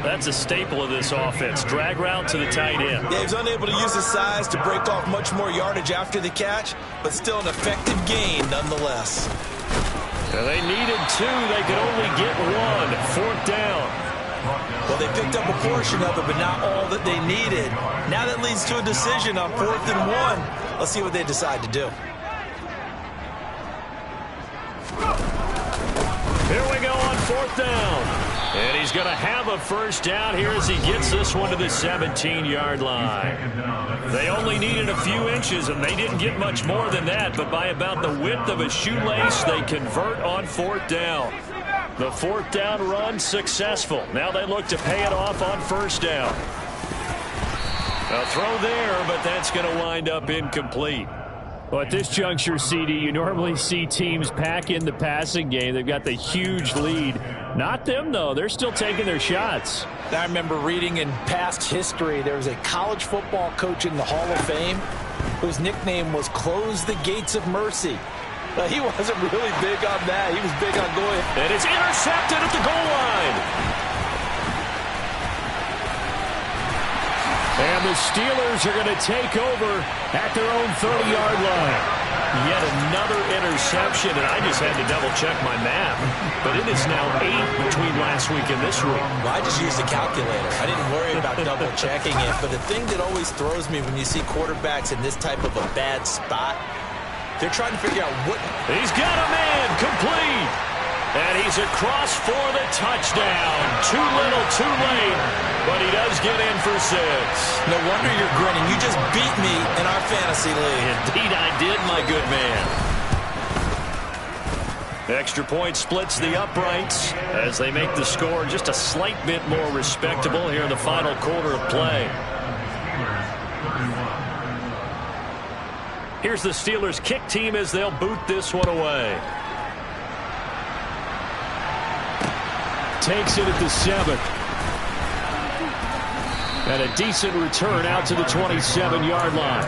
That's a staple of this offense. Drag route to the tight end. Yeah, he's unable to use his size to break off much more yardage after the catch, but still an effective gain nonetheless. And they needed 2. They could only get 1. 4th down. Well, they picked up a portion of it, but not all that they needed. Now that leads to a decision on 4th and 1. Let's see what they decide to do. Here we go on 4th down. And he's going to have a first down here as he gets this one to the 17-yard line. They only needed a few inches, and they didn't get much more than that. But by about the width of a shoelace, they convert on 4th down. The 4th down run successful. Now they look to pay it off on 1st down. A throw there, but that's going to wind up incomplete. Well, at this juncture, CD, you normally see teams pack in the passing game. They've got the huge lead. Not them, though. They're still taking their shots. I remember reading in past history, there was a college football coach in the Hall of Fame whose nickname was Close the Gates of Mercy. But he wasn't really big on that. He was big on going. And it's intercepted at the goal line. And the Steelers are going to take over at their own 30-yard line. Yet another interception, and I just had to double-check my math. But it is now 8 between last week and this week. Well, I just used a calculator. I didn't worry about double-checking it. But the thing that always throws me when you see quarterbacks in this type of a bad spot, they're trying to figure out what. He's got a man, complete. And he's across for the touchdown. Too little, too late. But he does get in for 6. No wonder you're grinning. You just beat me in our fantasy league. Indeed I did, my good man. Extra point splits the uprights as they make the score just a slight bit more respectable here in the final quarter of play. Here's the Steelers kick team as they'll boot this one away. Takes it at the 7. And a decent return out to the 27-yard line.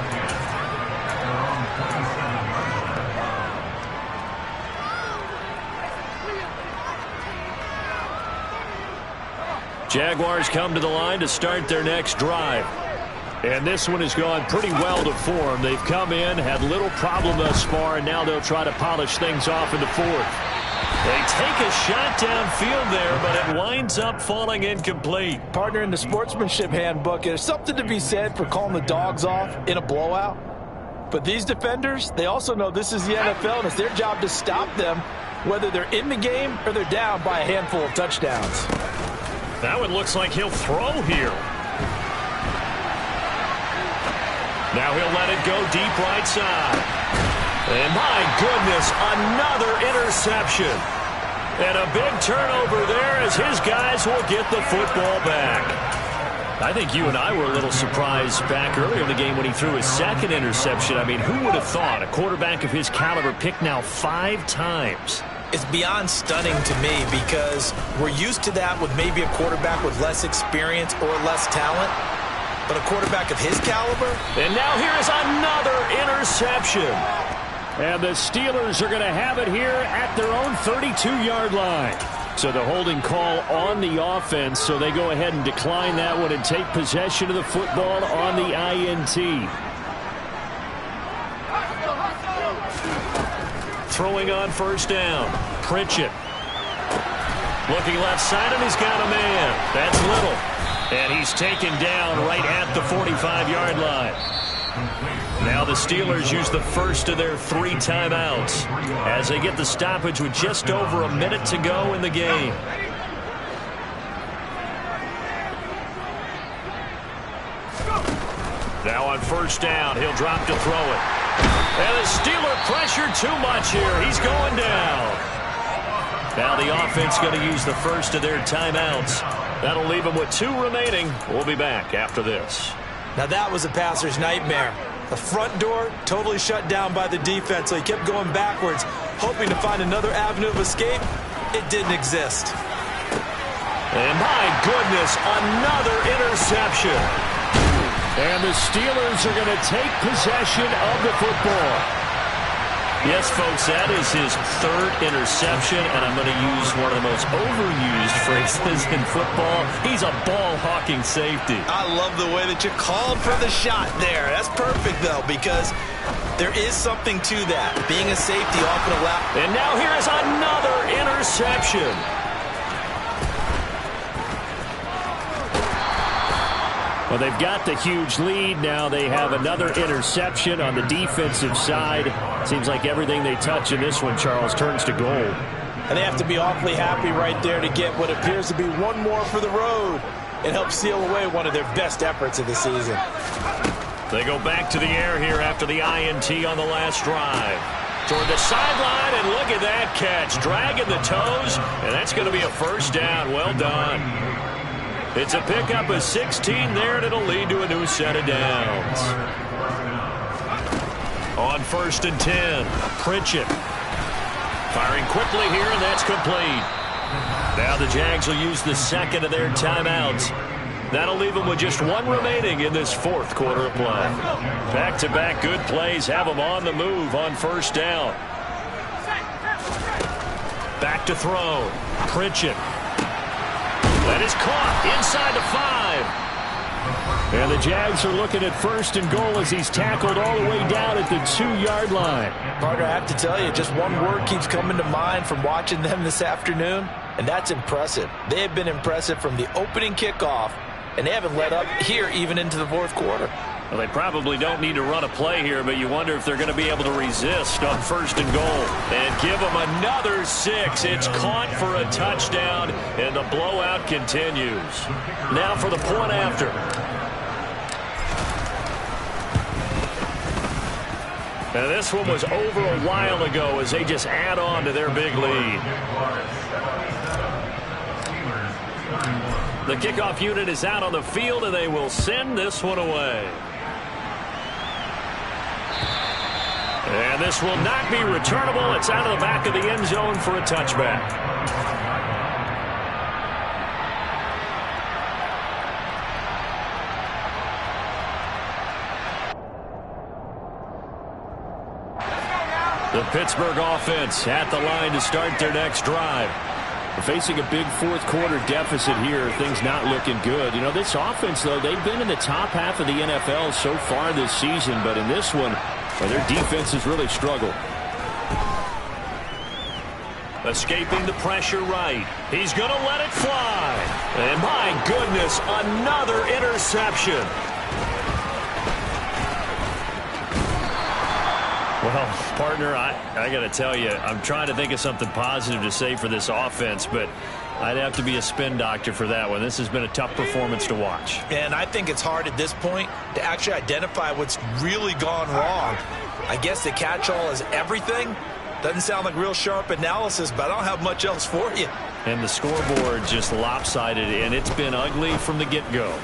Jaguars come to the line to start their next drive. And this one has gone pretty well to form. They've come in, had little problem thus far, and now they'll try to polish things off in the fourth. They take a shot downfield there, but it winds up falling incomplete. Partner, in the sportsmanship handbook, there's something to be said for calling the dogs off in a blowout. But these defenders, they also know this is the NFL, and it's their job to stop them, whether they're in the game or they're down by a handful of touchdowns. That one looks like he'll throw here. Now he'll let it go deep right side. And my goodness, another interception. And a big turnover there as his guys will get the football back. I think you and I were a little surprised back earlier in the game when he threw his second interception. I mean, who would have thought a quarterback of his caliber picked now 5 times? It's beyond stunning to me because we're used to that with maybe a quarterback with less experience or less talent. But a quarterback of his caliber? And now here is another interception. And the Steelers are going to have it here at their own 32-yard line. So the holding call on the offense, so they go ahead and decline that one and take possession of the football on the INT. Throwing on first down. Pritchett. Looking left side, and he's got a man. That's Little. And he's taken down right at the 45-yard line. Now the Steelers use the first of their 3 timeouts as they get the stoppage with just over a minute to go in the game. Now on first down, he'll drop to throw it. And the Steeler pressure too much here. He's going down. Now the offense going to use the first of their timeouts. That'll leave them with 2 remaining. We'll be back after this. Now that was a passer's nightmare. The front door totally shut down by the defense, so he kept going backwards, hoping to find another avenue of escape. It didn't exist. And my goodness, another interception. And the Steelers are going to take possession of the football. Yes, folks, that is his 3rd interception, and I'm going to use one of the most overused phrases in football. He's a ball-hawking safety. I love the way that you called for the shot there. That's perfect, though, because there is something to that. Being a safety often allows. And now here is another interception. Well, they've got the huge lead. Now they have another interception on the defensive side. Seems like everything they touch in this one, Charles, turns to gold. And they have to be awfully happy right there to get what appears to be one more for the road and help seal away one of their best efforts of the season. They go back to the air here after the INT on the last drive. Toward the sideline, and look at that catch. Dragging the toes, and that's going to be a first down. Well done. It's a pickup of 16 there, and it'll lead to a new set of downs. On first and 10, Pritchett. Firing quickly here, and that's complete. Now the Jags will use the second of their timeouts. That'll leave them with just 1 remaining in this 4th quarter of play. Back-to-back good plays have them on the move on first down. Back to throw. Pritchett. That is caught inside the 5. And the Jags are looking at first and goal as he's tackled all the way down at the 2-yard line. Partner, I have to tell you, just one word keeps coming to mind from watching them this afternoon, and that's impressive. They have been impressive from the opening kickoff, and they haven't let up here even into the 4th quarter. Well, they probably don't need to run a play here, but you wonder if they're going to be able to resist on first and goal. And give them another 6. It's caught for a touchdown, and the blowout continues. Now for the point after. Now this one was over a while ago as they just add on to their big lead. The kickoff unit is out on the field, and they will send this one away. And this will not be returnable. It's out of the back of the end zone for a touchback. The Pittsburgh offense at the line to start their next drive. Facing a big fourth-quarter deficit here, things not looking good. You know, this offense, though, they've been in the top half of the NFL so far this season, but in this one, well, their defense has really struggled. Escaping the pressure right. He's going to let it fly. And my goodness, another interception. Well, partner, I got to tell you, I'm trying to think of something positive to say for this offense, but I'd have to be a spin doctor for that one. This has been a tough performance to watch. And I think it's hard at this point to actually identify what's really gone wrong. I guess the catch-all is everything. Doesn't sound like real sharp analysis, but I don't have much else for you. And the scoreboard just lopsided, and it's been ugly from the get-go.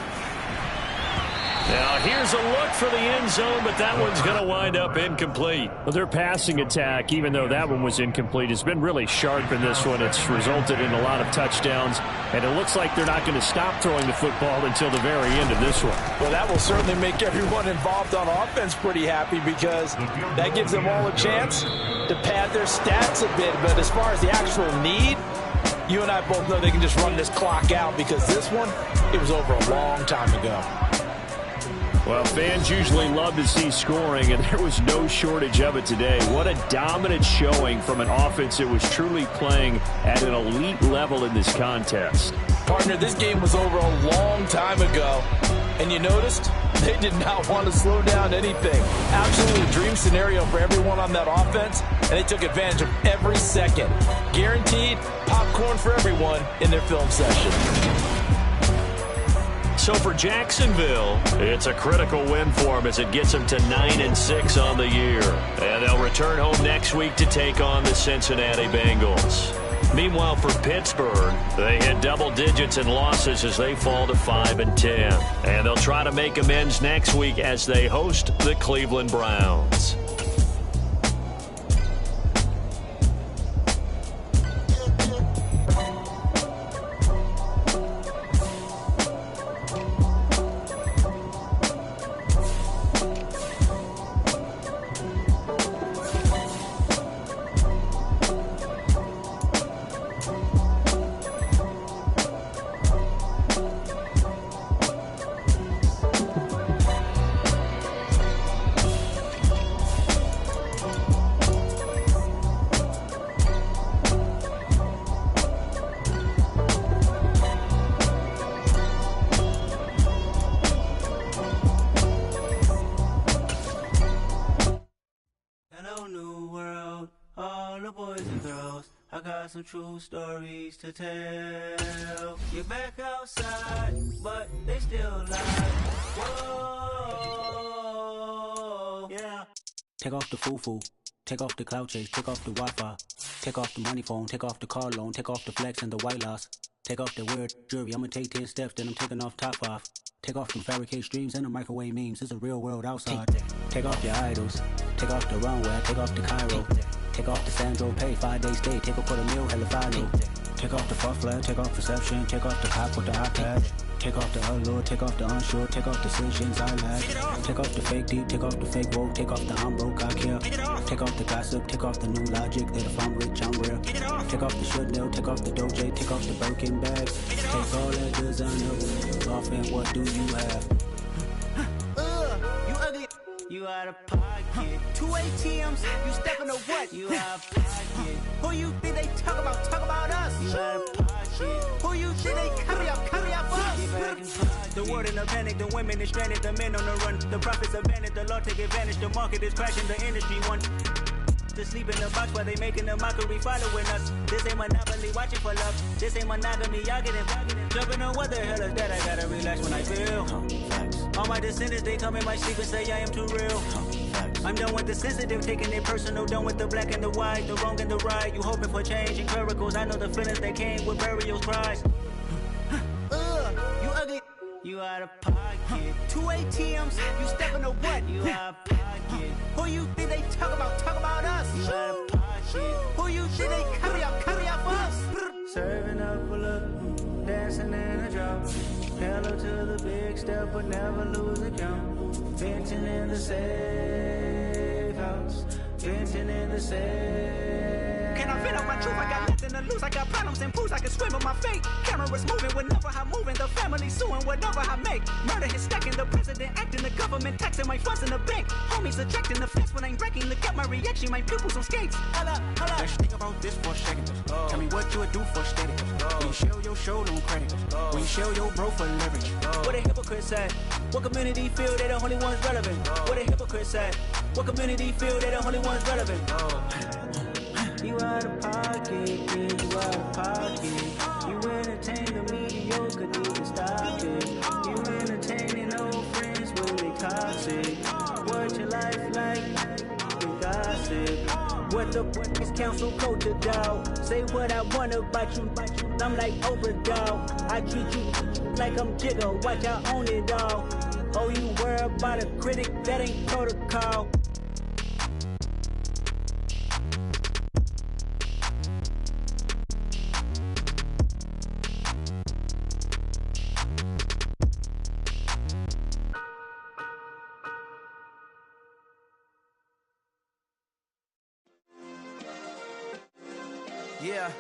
Now, here's a look for the end zone, but that one's going to wind up incomplete. Well, their passing attack, even though that one was incomplete, has been really sharp in this one. It's resulted in a lot of touchdowns, and it looks like they're not going to stop throwing the football until the very end of this one. Well, that will certainly make everyone involved on offense pretty happy because that gives them all a chance to pad their stats a bit. But as far as the actual need, you and I both know they can just run this clock out because this one, it was over a long time ago. Well, fans usually love to see scoring, and there was no shortage of it today. What a dominant showing from an offense that was truly playing at an elite level in this contest. Partner, this game was over a long time ago, and you noticed they did not want to slow down anything. Absolutely a dream scenario for everyone on that offense, and they took advantage of every second. Guaranteed popcorn for everyone in their film session. So for Jacksonville, it's a critical win for them as it gets them to 9-6 on the year. And they'll return home next week to take on the Cincinnati Bengals. Meanwhile, for Pittsburgh, they hit double digits in losses as they fall to 5-10. And they'll try to make amends next week as they host the Cleveland Browns. Some true stories to tell. You're back outside, but they still lie. Whoa, yeah. Take off the foo-foo, take off the cloud chase, take off the Wi-Fi, take off the money phone, take off the car loan, take off the flex and the white loss, take off the weird jewelry. I'ma take 10 steps, then I'm taking off top 5. Take off them fabricate streams and the microwave memes. It's a real world outside. Take off your idols, take off the runway, take off the Cairo. Take off the Sandro pay, 5-day stay, take a quarter meal, hella final. Take off the fuck flag, take off reception, take off the cop with the iPad. Take off the allure, take off the unsure, take off decisions I lack. Take off the fake deep, take off the fake woke, take off the I'm broke, I care. Take off the gossip, take off the new logic that if I'm rich, I'm rare. Take off the should know, take off the doje, take off the Birkin bags. Take all that designer off and what do you have? You ugly. You out of pocket. 2 ATMs, you stepping to what? You out of pocket. Who you think they talk about us? You out of pocket. Who you think they carry up us? The world in a panic, the women is stranded, the men on the run. The profits abandoned, the law take advantage, the market is crashing, the industry won. To sleep in the box while they making a mockery following us. This ain't monopoly, watching for love. This ain't monogamy, y'all getting jumping on what the hell is that? I gotta relax when I feel. All my descendants, they come in my sleep and say I am too real. I'm done with the sensitive, taking it personal. Done with the black and the white, the wrong and the right. You hoping for change and miracles. I know the feelings that came with burials, cries. You ugly. You out of pocket. 2 ATMs, you stepping to what? You out of pocket. Who you think they talk about us? You out of pocket. Who you think they carry up us? Serving up a look, dancing in a drop. Hello to the big step, but never lose the count. Venting in the safe house, venting in the safe. can I vent out my truth? I got nothing to lose. I got problems and pools. I can swim with my fate. Cameras moving whenever I'm moving. The family suing whatever I make. Murder is stacking. The president acting. The government taxing my funds in the bank. Homies ejecting the fence when I'm breaking. Look at my reaction. My pupils on skates. Hold up, hold up. Let's think about this for a second. Tell me what you would do for steady. When you show your show, don't credit. When you show your bro for leverage. What a hypocrite said. What community feel they the only ones relevant? What a hypocrite said. What community feel they the only ones relevant? You out of pocket, yeah, you out of pocket. You entertain the mediocre, need to stop it. You entertaining old friends when they toxic. What your life like? You gossip. What the fuck is council culture, dog? Say what I want about you. I'm like overdog. I treat you like I'm Jigga. Watch I own it all. Oh, you worry about a critic? That ain't protocol. Yeah.